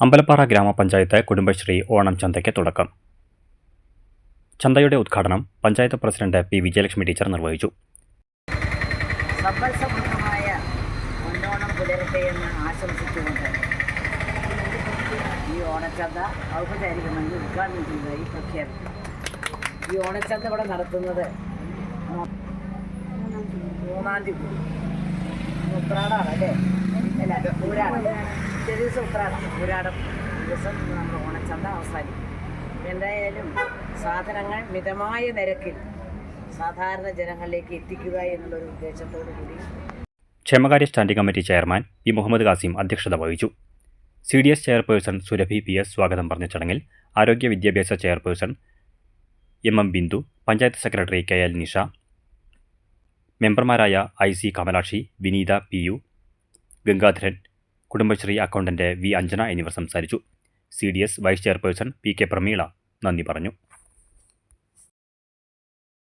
അമ്പലപ്പാറ ഗ്രാമപഞ്ചായത്ത് കുടുംബശ്രീ ഓണം ചന്തയ്ക്ക് തുടക്കം. ചന്തയുടെ ഉദ്ഘാടനം panchayat president P Vijayalakshmi teacher നിർവഹിച്ചു. സമ്പൽസമൃദ്ധമായ പൊന്നോണം പുലരട്ടെ എന്ന് ആശംസിച്ചുകൊണ്ട് ഈ ഓണച്ചന്ത ഔപചാരികമായി ഉദ്ഘാടനം ചെയ്തതായി പ്രഖ്യാപിക്കും. ഈ ഓണച്ചന്ത ഇവിടെ നടത്തുന്നത് 3-ാം തീയതി ഉത്രാടാണ് അല്ലേ? അല്ല, ഊരാടം. ദിവസം ഉത്രാടം, ഊരാടം ദിവസം നമ്മുടെ ഓണച്ചന്ത അവസാനിക്കും. എന്തായാലും സാധനങ്ങൾ മിതമായ നിരക്കിൽ സാധാരണ ജനങ്ങളിലേക്ക് എത്തിക്കുക എന്നുള്ളൊരു ഉദ്ദേശത്തോടു കൂടി ക്ഷേമകാര്യ standing committee chairman P Muhammad Khasim അധ്യക്ഷത വഹിച്ചു. CDS ചെയർപേഴ്സൺ സുരഭി PS സ്വാഗതം പറഞ്ഞ ചടങ്ങിൽ ആരോഗ്യ വിദ്യാഭ്യാസ chairperson MM Bindu, panchayat secretary KL Nisha, മെമ്പർമാരായ IC Kamalakshi, Vineetha PU, Gangadharan, Kudumbashree accountant V Anjana എന്നിവർ സംസാരിച്ചു. CDS vice chairperson PK Prameela നന്ദി പറഞ്ഞു.